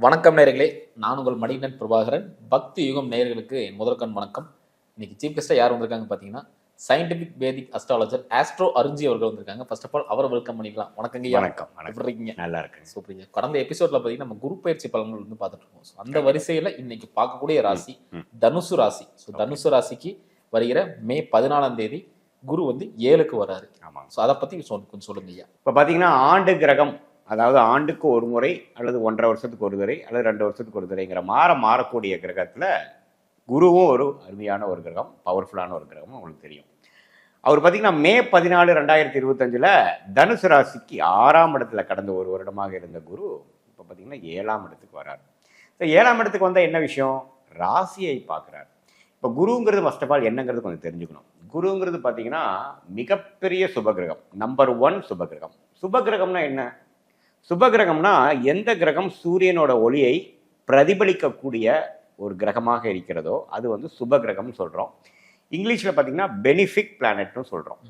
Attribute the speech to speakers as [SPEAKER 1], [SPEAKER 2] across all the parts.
[SPEAKER 1] வணக்கம் நேயர்களே, நான் உங்கள் மணிகண்டன் பிரபாகரன். பக்தி யுகம் நேயர்களுக்கு என் முதற்கண் வணக்கம். இன்னைக்கு சீஃப் கெஸ்ட்டாக யார் வந்திருக்காங்க பார்த்தீங்கன்னா, சயின்டிஃபிக் வேதிக் அஸ்ட்ராலஜர் ஆஸ்ட்ரோ அருஞ்சி அவர்கள் வந்திருக்காங்க. ஃபர்ஸ்ட் ஆஃப் ஆல் அவரை வெல்கம் பண்ணிக்கலாம். வணக்கங்க ஐயா.
[SPEAKER 2] வணக்கம்.
[SPEAKER 1] எப்படி இருக்கீங்க?
[SPEAKER 2] நல்லா இருக்கு.
[SPEAKER 1] சூப்பருங்க. கடந்த எபிசோட்ல பார்த்தீங்கன்னா நம்ம குரு பயிற்சி பலன்கள் வந்து பார்த்துட்டு இருக்கோம். ஸோ அந்த வரிசையில் இன்னைக்கு பார்க்கக்கூடிய ராசி தனுசு ராசி. ஸோ தனுசு ராசிக்கு வருகிற மே 14ஆம் தேதி குரு வந்து 7க்கு வராரு.
[SPEAKER 2] ஆமாம்.
[SPEAKER 1] ஸோ அதை பற்றி கொஞ்சம் சொல்லுங்க ஐயா.
[SPEAKER 2] இப்போ பார்த்தீங்கன்னா ஆண்டு கிரகம், அதாவது ஆண்டுக்கு ஒரு முறை அல்லது 1.5 வருஷத்துக்கு ஒரு தடவை அல்லது 2 வருஷத்துக்கு ஒரு தடவைங்கிற மாறக்கூடிய கிரகத்தில் குருவும் ஒரு அருமையான ஒரு கிரகம், பவர்ஃபுல்லான ஒரு கிரகம் உங்களுக்கு தெரியும். அவர் பார்த்தீங்கன்னா மே 14, 2025 தனுசு ராசிக்கு 6ஆம் இடத்துல கடந்த ஒரு வருடமாக இருந்த குரு இப்போ பார்த்தீங்கன்னா 7ஆம் இடத்துக்கு வரார். இப்போ 7ஆம் இடத்துக்கு வந்தால் என்ன விஷயம்? ராசியை பார்க்குறார். இப்போ குருங்கிறது ஃபர்ஸ்ட் ஆஃப் ஆல் என்னங்கிறது கொஞ்சம் தெரிஞ்சுக்கணும். குருங்கிறது பார்த்தீங்கன்னா மிகப்பெரிய சுபகிரகம், நம்பர் 1 சுபகிரகம். சுபகிரகம்னா என்ன? சுபகிரகம்னா எந்த கிரகம் சூரியனோட ஒளியை பிரதிபலிக்கக்கூடிய ஒரு கிரகமாக இருக்கிறதோ அது வந்து சுபகிரகம்னு சொல்கிறோம். இங்கிலீஷில் பார்த்தீங்கன்னா பெனிஃபிக் பிளானட்னு சொல்கிறோம்.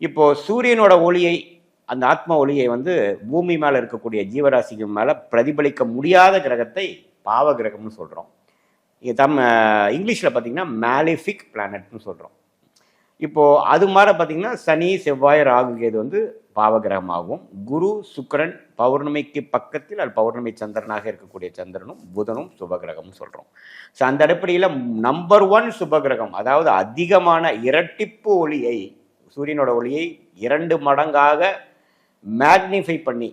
[SPEAKER 2] இப்போது சூரியனோட ஒளியை, அந்த ஆத்ம ஒளியை வந்து பூமி மேலே இருக்கக்கூடிய ஜீவராசிக்கு மேலே பிரதிபலிக்க முடியாத கிரகத்தை பாவ கிரகம்னு சொல்கிறோம். இங்கிலீஷில் பார்த்தீங்கன்னா மேலிஃபிக் பிளானட்னு சொல்கிறோம். இப்போது அது மாதிரி பார்த்தீங்கன்னா சனி, செவ்வாய், ராகு, கேது வந்து பாவகிரகமாகவும், குரு, சுக்கிரன் பௌர்ணமிக்கு பக்கத்தில் அது பௌர்ணமி சந்திரனாக இருக்கக்கூடிய சந்திரனும் புதனும் சுபகிரகம்னு சொல்கிறோம். ஸோ அந்த அடிப்படையில் நம்பர் 1 சுபகிரகம், அதாவது அதிகமான இரட்டிப்பு ஒளியை, சூரியனோட ஒளியை 2 மடங்காக மேக்னிஃபை பண்ணி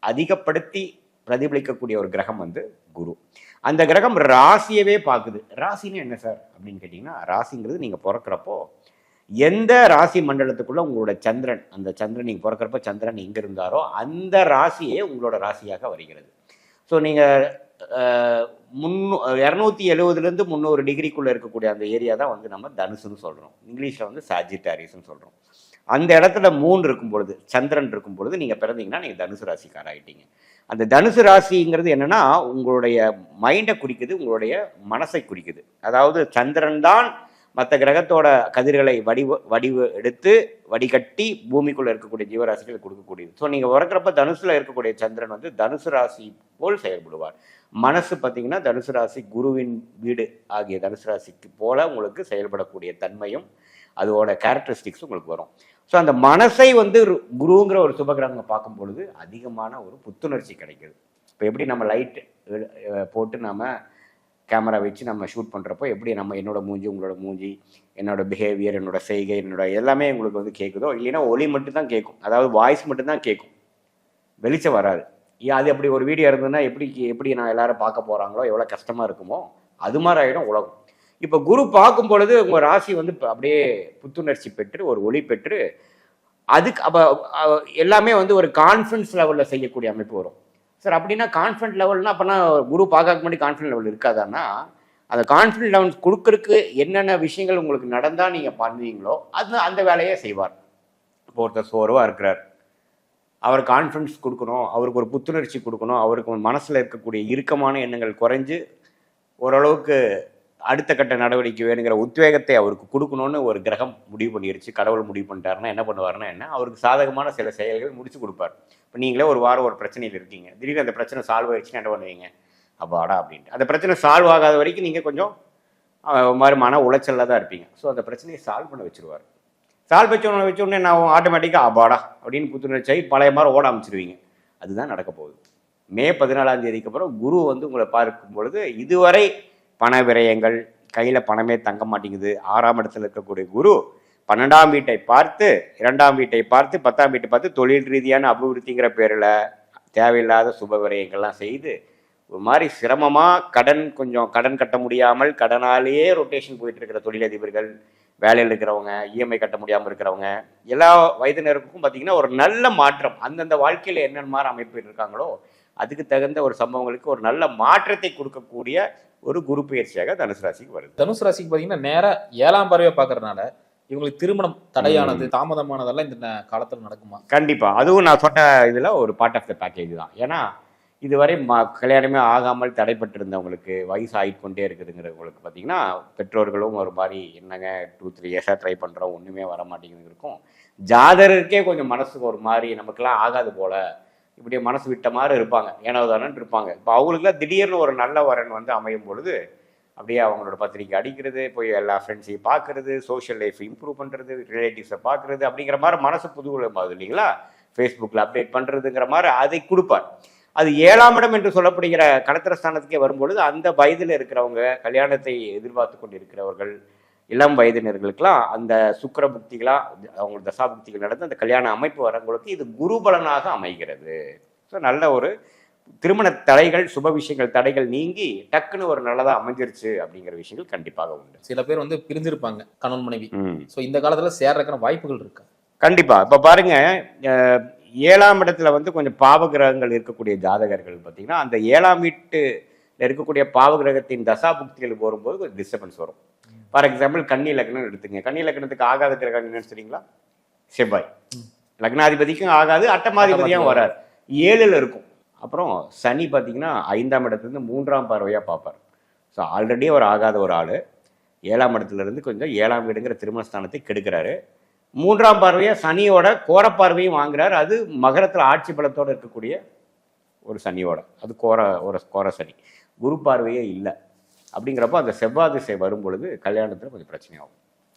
[SPEAKER 2] அதிகப்படுத்தி பிரதிபலிக்கக்கூடிய ஒரு கிரகம் வந்து குரு. அந்த கிரகம் ராசியவே பார்க்குது. ராசின்னு என்ன சார் அப்படின்னு கேட்டிங்கன்னா, ராசிங்கிறது நீங்கள் பிறக்கிறப்போ எந்த ராசி மண்டலத்துக்குள்ள உங்களோட சந்திரன், அந்த சந்திரன் நீங்கள் பிறக்கிறப்ப சந்திரன் எங்கே இருந்தாரோ அந்த ராசியே உங்களோட ராசியாக வருகிறது. ஸோ நீங்கள் 270லேருந்து 300 டிகிரிக்குள்ளே இருக்கக்கூடிய அந்த ஏரியா தான் வந்து நம்ம தனுசுன்னு சொல்கிறோம். இங்கிலீஷில் வந்து சாஜிட்டாரிஸ்ன்னு சொல்கிறோம். அந்த இடத்துல 3 இருக்கும் பொழுது, சந்திரன் இருக்கும் பொழுது நீங்கள் பிறந்தீங்கன்னா நீங்கள் தனுசு ராசிக்கார ஆகிட்டீங்க. அந்த தனுசு ராசிங்கிறது என்னென்னா உங்களுடைய மைண்டை குறிக்குது, உங்களுடைய மனசை குறிக்குது. அதாவது சந்திரன் தான் மற்ற கிரகத்தோட கதிர்களை வடிவு எடுத்து வடிகட்டி பூமிக்குள்ளே இருக்கக்கூடிய ஜீவராசிகளை கொடுக்கக்கூடியது. ஸோ நீங்கள் பிறக்கிறப்ப தனுசில் இருக்கக்கூடிய சந்திரன் வந்து தனுசு ராசி போல் செயல்படுவார். மனசு பார்த்தீங்கன்னா தனுசு ராசி குருவின் வீடு ஆகிய தனுசு ராசிக்கு போல உங்களுக்கு செயல்படக்கூடிய தன்மையும் அதோட கேரக்டரிஸ்டிக்ஸும் உங்களுக்கு வரும். ஸோ அந்த மனசை வந்து குருங்கிற ஒரு சுபகிரகம் பார்க்கும் பொழுது அதிகமான ஒரு புத்துணர்ச்சி கிடைக்குது. இப்போ எப்படி நம்ம லைட் போட்டு நம்ம கேமரா வச்சு நம்ம ஷூட் பண்ணுறப்போ எப்படி நம்ம என்னோட மூஞ்சி, உங்களோட மூஞ்சி, என்னோட பிஹேவியர், என்னோட செய்கை, என்னோட எல்லாமே உங்களுக்கு வந்து கேட்குதோ, இல்லைன்னா ஒலி மட்டும்தான் கேட்கும், அதாவது வாய்ஸ் மட்டும்தான் கேட்கும், வெளிச்சம் வராது. அது அப்படி ஒரு வீடியோ இருந்ததுன்னா எப்படி நான் எல்லாரும் பார்க்க போகிறாங்களோ எவ்வளோ கஷ்டமாக இருக்குமோ அது மாதிரி ஆகிடும் உலகம். இப்போ குரு பார்க்கும் பொழுது உங்கள் ராசி வந்து அப்படியே புத்துணர்ச்சி பெற்று ஒரு ஒளி பெற்று அதுக்கு அப்போ எல்லாமே வந்து ஒரு கான்ஃபிடன்ஸ் லெவலில் செய்யக்கூடிய அமைப்பு வரும். சார் அப்படின்னா கான்ஃபிடன்ட் லெவல்னா அப்போனா குரு பார்க்க முன்னாடி கான்ஃபிடன்ட் லெவல் இருக்காதான்னா, அந்த கான்ஃபிடன்ட் லெவல் கொடுக்கறதுக்கு என்னென்ன விஷயங்கள் உங்களுக்கு நடந்தால் நீங்கள் பண்ணுவீங்களோ அது அந்த வேலையே செய்வார். இப்போ ஒருத்தர் சோர்வாக இருக்கிறார், அவர் கான்ஃபிடன்ஸ் கொடுக்கணும், அவருக்கு ஒரு புத்துணர்ச்சி கொடுக்கணும், அவருக்கு மனசில் இருக்கக்கூடிய இறுக்கமான எண்ணங்கள் குறைஞ்சு ஓரளவுக்கு அடுத்த கட்ட நடவடிக்கை வேணுங்கிற உத்வேகத்தை அவருக்கு கொடுக்கணும்னு ஒரு கிரகம் முடிவு பண்ணிருச்சு, கடவுள் முடிவு பண்ணிட்டாருன்னா என்ன பண்ணுவாருன்னா என்ன, அவருக்கு சாதகமான சில செயல்கள் முடிச்சு கொடுப்பார். இப்போ நீங்களே ஒரு வாரம் ஒரு பிரச்சனையில் இருக்கீங்க, திடீர்னு அந்த பிரச்சனை சால்வ் ஆயிடுச்சுன்னா என்ன பண்ணுவீங்க? அப்பாடா அப்படின்ட்டு. அந்த பிரச்சனை சால்வ் ஆகாத வரைக்கும் நீங்கள் கொஞ்சம் மாதிரி மன உளைச்சலில் தான் இருப்பீங்க. ஸோ அந்த பிரச்சனையை சால்வ் பண்ண வச்சுருவார். சால்வ் வச்சோடனே நான் ஆட்டோமேட்டிக்காக அப்பாடா அப்படின்னு புத்துணர்ச்சி பழைய மாதிரி ஓட அமைச்சிருவீங்க. அதுதான் நடக்க போகுது. மே 14ஆம் தேதிக்கு அப்புறம் குரு வந்து உங்களை பார்க்கும் பொழுது இதுவரை பண விரயங்கள், கையில் பணமே தங்க மாட்டேங்குது, 6ஆம் இடத்துல இருக்கக்கூடிய குரு 12ஆம் வீட்டை பார்த்து, 2ஆம் வீட்டை பார்த்து, 10ஆம் வீட்டை பார்த்து தொழில் ரீதியான அபிவிருத்திங்கிற பேரில் தேவையில்லாத சுப விரயங்கள்லாம் செய்து ஒரு மாதிரி சிரமமாக கொஞ்சம் கடன் கட்ட முடியாமல் கடனாலேயே ரொட்டேஷன் போயிட்டு இருக்கிற தொழிலதிபர்கள், வேலையில் இருக்கிறவங்க, இஎம்ஐ கட்ட முடியாமல் இருக்கிறவங்க, எல்லா வயதினருக்கும் பார்த்தீங்கன்னா ஒரு நல்ல மாற்றம், அந்தந்த வாழ்க்கையில் என்னென்ன மாதிரி அமைப்பு இருக்காங்களோ அதுக்கு தகுந்த ஒரு சம்பவங்களுக்கு ஒரு நல்ல மாற்றத்தை கொடுக்கக்கூடிய ஒரு குரு பயிற்சியாக தனுசு ராசிக்கு வருது.
[SPEAKER 1] தனுசு ராசிக்கு பார்த்தீங்கன்னா நேராக 7ஆம் பார்வையை பார்க்கறதுனால இவங்களுக்கு திருமணம் தடையானது, தாமதமானதெல்லாம் இந்த காலத்தில் நடக்குமா?
[SPEAKER 2] கண்டிப்பாக. அதுவும் நான் சொன்ன இதில் ஒரு பார்ட் ஆஃப் த பேக்கேஜ் தான். ஏன்னா இதுவரை கல்யாணமே ஆகாமல் தடைப்பட்டிருந்தவங்களுக்கு, வயசு ஆகிக்கொண்டே இருக்குதுங்கிறவங்களுக்கு பார்த்தீங்கன்னா பெற்றோர்களும் ஒரு மாதிரி என்னங்க 2-3 இயர்ஸாக ட்ரை பண்ணுறோம் ஒன்றுமே வர மாட்டேங்குது இருக்கும். ஜாதகருக்கே கொஞ்சம் மனசுக்கு ஒரு மாதிரி நமக்கெல்லாம் ஆகாது போல், இப்படியே மனசு விட்ட மாதிரி இருப்பாங்க, ஏனோதானன்னு இருப்பாங்க. இப்போ அவங்களுக்குலாம் திடீர்னு ஒரு நல்ல வரன் வந்து அமையும் பொழுது அப்படியே அவங்களோட பத்திரிக்கை அடிக்கிறது, போய் எல்லா ஃப்ரெண்ட்ஸையும் பார்க்கறது, சோஷியல் லைஃப் இம்ப்ரூவ் பண்ணுறது, ரிலேட்டிவ்ஸை பார்க்குறது அப்படிங்கிற மாதிரி மனசு புதுகுலமாகுது இல்லைங்களா? ஃபேஸ்புக்கில் அப்டேட் பண்ணுறதுங்கிற மாதிரி அதை கொடுப்பார். அது 7ஆம் இடம் என்று சொல்லப்படுகிற களத்திரஸ்தானத்துக்கே வரும்பொழுது அந்த வயதில் இருக்கிறவங்க, கல்யாணத்தை எதிர்பார்த்து கொண்டு இருக்கிறவர்கள், இளம் வயதினர்களுக்கெல்லாம் அந்த சுக்கிர புக்திகளாக அவங்க தசா புக்திகள் நடந்து அந்த கல்யாண அமைப்பு வரவங்களுக்கு இது குருபலனாக அமைகிறது. ஸோ நல்ல ஒரு திருமண தடைகள், சுப விஷயங்கள் தடைகள் நீங்கி டக்குன்னு ஒரு நல்லதா அமைஞ்சிருச்சு அப்படிங்கிற விஷயங்கள் கண்டிப்பாக உண்டு.
[SPEAKER 1] சில பேர் வந்து பிரிஞ்சிருப்பாங்க கணவன் மனைவி. ஸோ இந்த காலத்துல சேர்றதுக்கான வாய்ப்புகள் இருக்கு.
[SPEAKER 2] கண்டிப்பா. இப்ப பாருங்க, 7ஆம் இடத்துல வந்து கொஞ்சம் பாவ கிரகங்கள் இருக்கக்கூடிய ஜாதகர்கள் பார்த்தீங்கன்னா, அந்த 7ஆம் வீட்டு இருக்கக்கூடிய பாவ கிரகத்தின் தசா புக்திகளுக்கு வரும்போது கொஞ்சம் டிஸ்டர்பன்ஸ் வரும். ஃபார் எக்ஸாம்பிள் கன்னி லக்னம் எடுத்துங்க. கன்னி லக்னத்துக்கு ஆகாத கிரகம் என்னன்னு தெரியுங்களா? செவ்வாய். லக்னாதிபதிக்கும் ஆகாது, அட்டமாதிபதியும் வராது, 7ல் இருக்கும். அப்புறம் சனி பார்த்தீங்கன்னா 5ஆம் இடத்துலேருந்து 3ஆம் பார்வையாக பார்ப்பார். ஸோ ஆல்ரெடி அவர் ஆகாத ஒரு ஆள் 7ஆம் இடத்துலேருந்து கொஞ்சம் 7ஆம் வீடுங்கிற திருமணஸ்தானத்தை கெடுக்கிறாரு. 3ஆம் பார்வையாக சனியோட கோரப்பார்வையும் வாங்குறாரு. அது மகரத்தில் ஆட்சி பலத்தோடு இருக்கக்கூடிய ஒரு சனியோட, அது கோர சனி. குரு பார்வையே இல்லை. அப்படிங்கிறப்போ அந்த செவ்வாய் திசை வரும் பொழுது கல்யாணத்தில் கொஞ்சம் பிரச்சனையாகும்.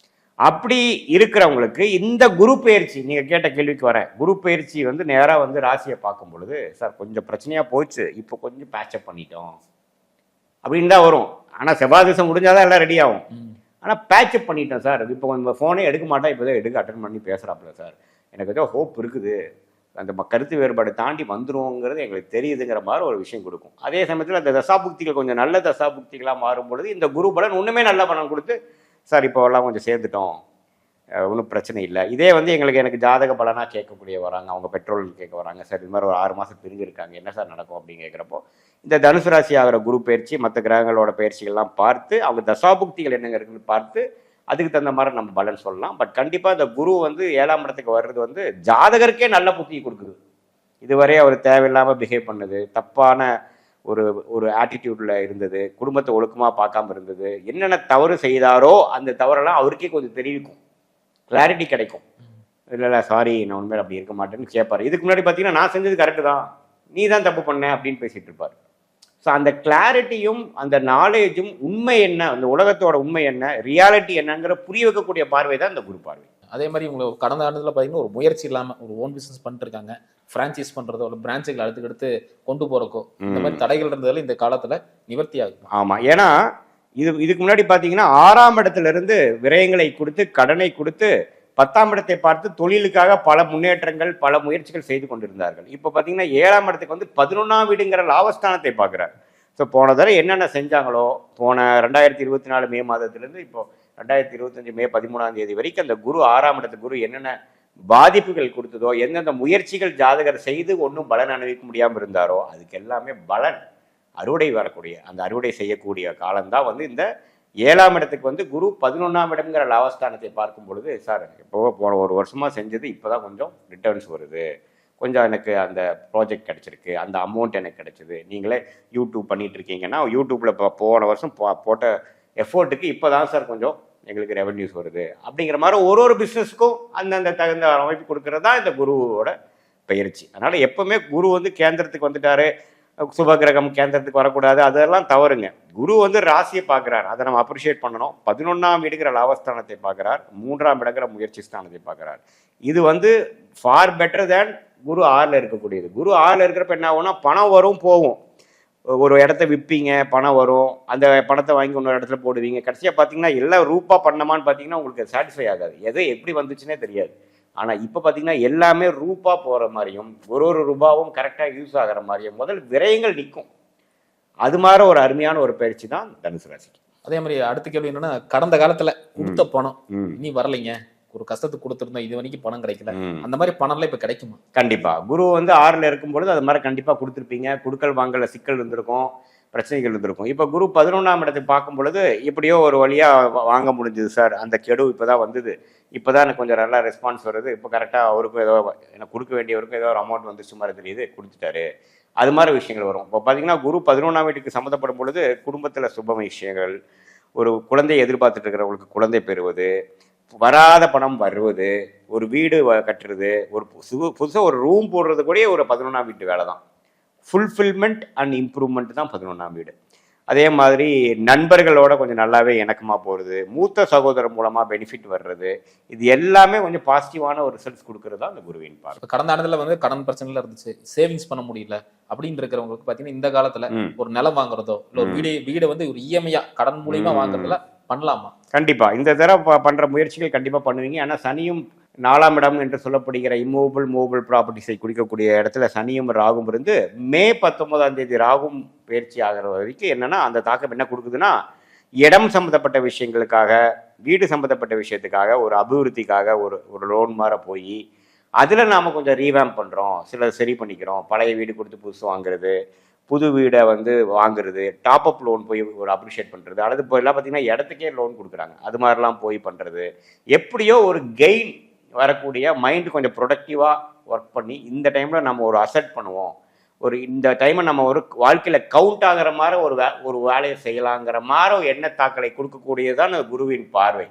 [SPEAKER 2] அப்படி இருக்கிறவங்களுக்கு இந்த குரு பயிற்சி, நீங்கள் கேட்ட கேள்விக்கு வரேன், குரு பயிற்சி வந்து நேராக வந்து ராசியை பார்க்கும் பொழுது, சார் கொஞ்சம் பிரச்சனையாக போச்சு, இப்போ கொஞ்சம் பேட்சப் பண்ணிட்டோம் அப்படின்னு தான் வரும். ஆனால் செவ்வாய் திசை முடிஞ்சாதான் எல்லாம் ரெடி ஆகும். ஆனால் பேட்சப் பண்ணிட்டோம் சார், இப்போ கொஞ்சம் ஃபோனே எடுக்க மாட்டா, இப்போ தான் எடுக்க அட்டன் பண்ணி பேசுகிறாப்புல சார், எனக்கு ஏதோ ஹோப் இருக்குது, அந்த கருத்து வேறுபாடு தாண்டி வந்துருவோங்கிறது எங்களுக்கு தெரியுதுங்கிற மாதிரி ஒரு விஷயம் கொடுக்கும். அதே சமயத்தில் அந்த தசாபுக்திகள் கொஞ்சம் நல்ல தசாபுக்திகளாக மாறும் பொழுது இந்த குரு பலன் ஒன்றுமே நல்ல பலன் கொடுத்து, சார் இப்போ எல்லாம் கொஞ்சம் சேர்ந்துட்டோம், ஒன்றும் பிரச்சனை இல்லை. இதே வந்து எனக்கு ஜாதக பலனாக கேட்கக்கூடிய வராங்க, அவங்க பெட்ரோல் கேட்க வராங்க, சார் இது மாதிரி ஒரு 6 மாதம் பிரிஞ்சிருக்காங்க, என்ன சார் நடக்கும் அப்படின்னு கேட்குறப்போ இந்த தனுசு ராசி ஆகிற குரு பயிற்சி மற்ற கிரகங்களோட பயிற்சிகள்லாம் பார்த்து அவங்க தசாபுக்திகள் என்னங்க இருக்குன்னு பார்த்து அதுக்கு தகுந்த மாதிரி நம்ம பலன் சொல்லலாம். பட் கண்டிப்பாக இந்த குரு வந்து 7ஆம் இடத்துக்கு வர்றது வந்து ஜாதகருக்கே நல்ல புத்தியை கொடுக்குது. இதுவரை அவர் தேவையில்லாமல் பிஹேவ் பண்ணது, தப்பான ஒரு ஆட்டிடியூடில் இருந்தது, குடும்பத்தை ஒழுக்கமாக பார்க்காம இருந்தது, என்னென்ன தவறு செய்தாரோ அந்த தவறெல்லாம் அவருக்கே கொஞ்சம் தெரிவிக்கும், கிளாரிட்டி கிடைக்கும். இல்லை சாரி நான் உண்மையில அப்படி இருக்க மாட்டேன்னு கேட்பார். இதுக்கு முன்னாடி பார்த்தீங்கன்னா நான் செஞ்சது கரெக்டு தான், நீ தான் தப்பு பண்ண அப்படின்னு பேசிகிட்டு இருப்பார். ஸோ அந்த கிளாரிட்டியும் அந்த நாலேஜும் உண்மை என்ன, அந்த உலகத்தோட உண்மை என்ன, ரியாலிட்டி என்னங்கிற புரிய வைக்கக்கூடிய பார்வை தான் இந்த குரு பார்வை.
[SPEAKER 1] அதே மாதிரி உங்களை கடந்த ஆண்டுல பார்த்தீங்கன்னா ஒரு முயற்சி இல்லாமல் ஒரு ஓன் பிஸ்னஸ் பண்ணிட்டு இருக்காங்க, ஃப்ரான்ச்சைஸ் பண்ணுறதோ ஒரு பிரான்ச்சுகளை அடுத்துக்கடுத்து கொண்டு போகிறக்கோ இந்த மாதிரி தடைகள் இருந்ததில் இந்த காலத்தில் நிவர்த்தி ஆகும்.
[SPEAKER 2] ஆமாம், ஏன்னா இதுக்கு முன்னாடி பார்த்தீங்கன்னா 6ஆம் இடத்துல இருந்து விரயங்களை கொடுத்து கடனை கொடுத்து 10ஆம் இடத்தை பார்த்து தொழிலுக்காக பல முன்னேற்றங்கள் பல முயற்சிகள் செய்து கொண்டிருந்தார்கள். இப்போ பார்த்தீங்கன்னா 7ஆம் இடத்துக்கு வந்து 11ஆம் வீடுங்கிற லாபஸ்தானத்தை பார்க்குறாரு. ஸோ போன தடவை என்னென்ன செஞ்சாங்களோ, போன 2024 மே மாதத்திலேருந்து இப்போ 2025 மே 13ஆம் தேதி வரைக்கும் அந்த குரு 6ஆம் இடத்து குரு என்னென்ன பாதிப்புகள் கொடுத்ததோ, எந்தெந்த முயற்சிகள் ஜாதகர் செய்து ஒன்றும் பலன் அனுபவிக்க முடியாமல் இருந்தாரோ அதுக்கு எல்லாமே பலன் அறுவடை வரக்கூடிய அந்த அறுவடை செய்யக்கூடிய காலம்தான் வந்து இந்த 7ஆம் இடத்துக்கு வந்து குரு 11ஆம் இடம்ங்கிற லாபஸ்தானத்தை பார்க்கும் பொழுது, சார் இப்போ போன ஒரு வருஷமாக செஞ்சது இப்போ தான் கொஞ்சம் ரிட்டர்ன்ஸ் வருது, கொஞ்சம் எனக்கு அந்த ப்ராஜெக்ட் கிடச்சிருக்கு, அந்த அமௌண்ட் எனக்கு கிடச்சிது, நீங்களே யூடியூப் பண்ணிகிட்டு இருக்கீங்கன்னா யூடியூப்பில் இப்போ போன வருஷம் போட்ட எஃபோர்ட்டுக்கு இப்போ தான் சார் கொஞ்சம் எங்களுக்கு ரெவன்யூஸ் வருது அப்படிங்கிற மாதிரி ஒரு பிஸ்னஸ்க்கும் அந்தந்த தகுந்த அமைப்பு கொடுக்கறது தான் இந்த குருவோட பயிற்சி. அதனால் எப்போவுமே குரு வந்து கேந்திரத்துக்கு வந்துட்டாரு, சுபகிரகம் கேந்திரத்துக்கு வரக்கூடாது, அதெல்லாம் தவறுங்க. குரு வந்து ராசியை பார்க்குறார், அதை நம்ம அப்ரிஷியேட் பண்ணணும். 11ஆம் வீடுங்கிற லாபஸ்தானத்தை பார்க்குறார், 3ஆம் இடங்கிற முயற்சி ஸ்தானத்தை பார்க்குறார். இது வந்து ஃபார் பெட்டர் தேன் குரு 6ல் இருக்கக்கூடியது. குரு 6ல் இருக்கிறப்ப என்ன ஆகும்னா பணம் வரும் போகும், ஒரு இடத்த விற்பீங்க பணம் வரும், அந்த பணத்தை வாங்கி இன்னொரு இடத்துல போடுவீங்க, கடைசியாக பார்த்தீங்கன்னா எல்லாம் ரூபா பண்ணமான்னு பார்த்தீங்கன்னா உங்களுக்கு சாட்டிஸ்ஃபை ஆகாது, எது எப்படி வந்துச்சுன்னே தெரியாது. ஆனால் இப்போ பார்த்தீங்கன்னா எல்லாமே ரூபா போகிற மாதிரியும் ஒரு ரூபாவும் கரெக்டாக யூஸ் ஆகிற மாதிரியும் முதல் விரயங்கள் நிற்கும். அது மாதிரி ஒரு அருமையான ஒரு பயிற்சி தான் தனுசு ராசிக்கு.
[SPEAKER 1] அதே மாதிரி அடுத்த கேள்வி என்னன்னா, கடந்த காலத்துல கொடுத்த பணம் இனி வரலைங்க, ஒரு கஷ்டத்துக்கு கொடுத்துருந்தோம், இது வரைக்கும் பணம் கிடைக்கல, அந்த மாதிரி பணம்லாம் இப்ப கிடைக்குமா?
[SPEAKER 2] கண்டிப்பா. குரு வந்து 6ல் இருக்கும்பொழுது அது மாதிரி கண்டிப்பா கொடுத்துருப்பீங்க, குடுக்கல் வாங்கல சிக்கல் இருந்திருக்கும், பிரச்சனைகள் இருந்திருக்கும். இப்போ குரு 11ஆம் இடத்துக்கு பார்க்கும் பொழுது எப்படியோ ஒரு வழியா வாங்க முடிஞ்சது சார், அந்த கெடு இப்போதான் வந்தது, இப்போதான் எனக்கு கொஞ்சம் நல்லா ரெஸ்பான்ஸ் வருது, இப்போ கரெக்டாக அவருக்கும் ஏதோ எனக்கு கொடுக்க வேண்டியவருக்கும் ஏதோ ஒரு அமௌண்ட் வந்துச்சு மாதிரி தெரியுது, கொடுத்துட்டாரு, அது மாதிரி விஷயங்கள் வரும். இப்போ பார்த்தீங்கன்னா குரு 11ஆம் வீட்டுக்கு சம்மந்தப்படும் பொழுது குடும்பத்தில் சுப விஷயங்கள், ஒரு குழந்தையை எதிர்பார்த்துட்டு இருக்கிறவங்களுக்கு குழந்தை பெறுவது, வராத பணம் வருவது, ஒரு வீடு கட்டுறது, ஒரு புதுசாக ஒரு ரூம் போடுறது கூட ஒரு 11ஆம் வீட்டு வேலை தான். ஃபுல்ஃபில்மெண்ட் அண்ட் இம்ப்ரூவ்மெண்ட் தான் 11ஆம் வீடு. அதே மாதிரி நண்பர்களோட கொஞ்சம் நல்லாவே இணக்கமாக போகிறது, மூத்த சகோதரர் மூலமாக பெனிஃபிட் வர்றது, இது எல்லாமே கொஞ்சம் பாசிட்டிவான ஒரு ரிசல்ட்ஸ் கொடுக்கறது தான் அந்த குருவின் பார்வை.
[SPEAKER 1] இப்ப கடந்த ஆண்டுல வந்து கடன் பிரச்சனைல இருந்துச்சு, சேவிங்ஸ் பண்ண முடியல அப்படின்னு இருக்கிறவங்களுக்கு பாத்தீங்கன்னா இந்த காலத்துல ஒரு நிலம் வாங்குறதோ இல்ல ஒரு வீடை வந்து ஒரு இஎம்ஐயா கடன் மூலியமா வாங்குறதுல பண்ணலாமா?
[SPEAKER 2] கண்டிப்பா இந்த தடவை பண்ற முயற்சிகள் கண்டிப்பா பண்ணுவீங்க. ஆனா சனியும் 4ஆம் இடம் என்று சொல்லப்படுகிற இம்மூவபிள் மூவபிள் ப்ராப்பர்ட்டிஸை குறிக்கக்கூடிய இடத்துல சனியும் ராகும் இருந்து மே 19ஆம் தேதி ராகும் பயிற்சி ஆகிற வரைக்கும் என்னன்னா அந்த தாக்கம் என்ன கொடுக்குதுன்னா, இடம் சம்மந்தப்பட்ட விஷயங்களுக்காக, வீடு சம்மந்தப்பட்ட விஷயத்துக்காக, ஒரு அபிவிருத்திக்காக ஒரு லோன் மாதிரி போய் அதில் நாம் கொஞ்சம் ரீவேம் பண்ணுறோம், சில சரி பண்ணிக்கிறோம், பழைய வீடு கொடுத்து புதுசு வாங்குறது, புது வீடை வந்து வாங்குறது, டாப் அப் லோன் போய் ஒரு அப்ரிஷியேட் பண்ணுறது, அல்லது இப்போ எல்லாம் பார்த்தீங்கன்னா இடத்துக்கே லோன் கொடுக்குறாங்க, அது மாதிரிலாம் போய் பண்ணுறது, எப்படியோ ஒரு கெயின் வரக்கூடிய மைண்டு கொஞ்சம் ப்ரொடக்டிவாக ஒர்க் பண்ணி இந்த டைமில் நம்ம ஒரு அசெட் பண்ணுவோம், ஒரு இந்த டைமை நம்ம ஒரு வாழ்க்கையில் கவுண்ட் ஆகிற மாதிரி ஒரு வேலையை செய்யலாங்கிற மாதிரி எண்ணத்தாக்களை கொடுக்கக்கூடியதான் குருவின் பார்வை.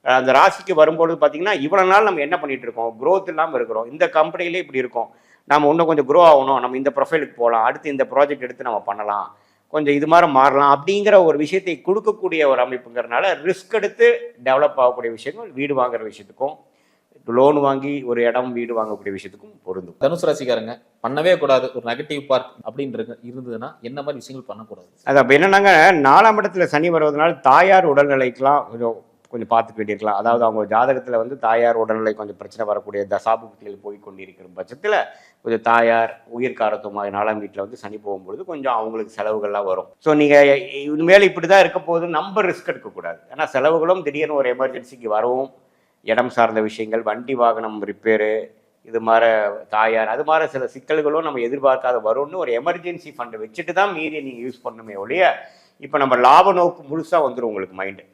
[SPEAKER 2] அந்த ராசிக்கு வரும்போது பார்த்தீங்கன்னா இவ்வளோ நாள் நம்ம என்ன பண்ணிட்டு இருக்கோம், க்ரோத் இல்லாமல் இருக்கிறோம், இந்த கம்பெனிலே இப்படி இருக்கோம், நம்ம இன்னும் கொஞ்சம் க்ரோ ஆகணும், நம்ம இந்த ப்ரொஃபைலுக்கு போகலாம், அடுத்து இந்த ப்ராஜெக்ட் எடுத்து நம்ம பண்ணலாம், கொஞ்சம் இது மாதிரி மாறலாம் அப்படிங்கிற ஒரு விஷயத்தை கொடுக்கக்கூடிய ஒரு அமைப்புங்கிறனால ரிஸ்க் எடுத்து டெவலப் ஆகக்கூடிய விஷயங்கள் வீடு வாங்குற விஷயத்துக்கும், லோன் வாங்கி ஒரு இடம் வீடு வாங்கக்கூடிய விஷயத்துக்கும் பொருந்தும்.
[SPEAKER 1] தனுசு ராசிக்காரங்க பண்ணவே கூடாது ஒரு நெகட்டிவ் பார்ட் அப்படின்னு இருந்ததுன்னா என்ன மாதிரி விஷயங்கள் பண்ணக்கூடாது?
[SPEAKER 2] அது அப்போ என்னன்னாங்க, 4ஆம் இடத்துல சனி வருவதனால தாயார் உடல்நிலைக்கெல்லாம் கொஞ்சம் பார்த்துக்க வேண்டியிருக்கலாம். அதாவது அவங்க ஜாதகத்தில் வந்து தாயார் உடல்நிலை கொஞ்சம் பிரச்சனை வரக்கூடிய தசாபுக்திகள் போய் கொண்டிருக்கிற பட்சத்தில் கொஞ்சம் தாயார் உயிர்காரத்துவமாக 4ஆம் வீட்டில் வந்து சனி போகும்பொழுது கொஞ்சம் அவங்களுக்கு செலவுகள்லாம் வரும். ஸோ நீங்கள் இனிமேல் இப்படி தான் இருக்க போது நம்ம ரிஸ்க் எடுக்கக்கூடாது. ஏன்னா செலவுகளும் திடீர்னு ஒரு எமர்ஜென்சிக்கு வரவும், இடம் சார்ந்த விஷயங்கள், வண்டி வாகனம் ரிப்பேரு, இது மாதிரி தாயார், அது மாதிரி சில சிக்கல்களும் நம்ம எதிர்பார்க்காத வரும்னு ஒரு எமர்ஜென்சி ஃபண்டு வச்சுட்டு தான் மீதி நீங்கள் யூஸ் பண்ணணுமே ஒழிய, இப்போ நம்ம லாப நோக்கு முழுசாக வந்துடும் உங்களுக்கு மைண்டு.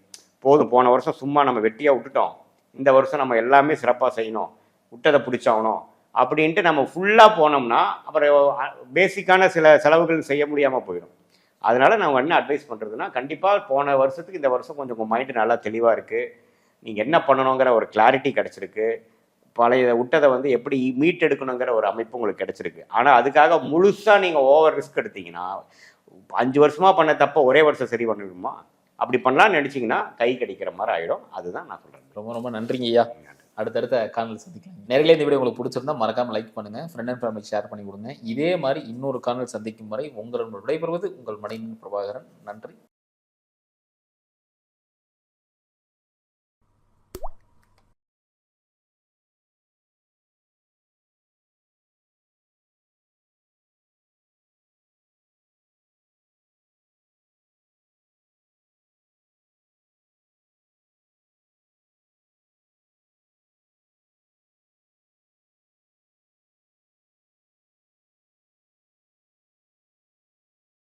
[SPEAKER 2] போதும், போன வருஷம் சும்மா நம்ம வெட்டியாக விட்டுட்டோம், இந்த வருஷம் நம்ம எல்லாமே சிறப்பாக செய்யணும், விட்டதை பிடிச்சாகணும் அப்படின்ட்டு நம்ம ஃபுல்லாக போனோம்னா அப்புறம் பேசிக்கான சில செலவுகள் செய்ய முடியாமல் போயிடும். அதனால் நான் என்ன அட்வைஸ் பண்ணுறதுன்னா, கண்டிப்பாக போன வருஷத்துக்கு இந்த வருஷம் கொஞ்சம் உங்கள் மைண்டு நல்லா தெளிவாக இருக்குது, நீங்கள் என்ன பண்ணணுங்கிற ஒரு கிளாரிட்டி கிடச்சிருக்கு, பழைய விட்டதை வந்து எப்படி மீட் எடுக்கணுங்கிற ஒரு அமைப்பு உங்களுக்கு கிடச்சிருக்கு. ஆனால் அதுக்காக முழுசாக நீங்கள் ஓவர் ரிஸ்க் எடுத்தீங்கன்னா 5 வருஷமாக பண்ண தப்ப ஒரே வருஷம் சரி பண்ணிடுமா? அப்படி பண்ணலாம்னு நினச்சிங்கன்னா கை கிடைக்கிற மாதிரி ஆகிடும். அதுதான் நான் சொல்கிறேன்.
[SPEAKER 1] ரொம்ப ரொம்ப நன்றிங்க ஐயா. அடுத்தடுத்த காணொலி சந்திக்கலாம். நேரிலே இந்த வீடியோ உங்களுக்கு பிடிச்சிருந்தா மறக்காம லைக் பண்ணுங்க, ஃப்ரெண்ட் அண்ட் ஃபேமிலிக்கு ஷேர் பண்ணி கொடுங்க. இதே மாதிரி இன்னொரு காணொலி சந்திக்கும் வரை உங்களுடன் விடைபெறுவது உங்கள் மணியன் பிரபாகரன். நன்றி.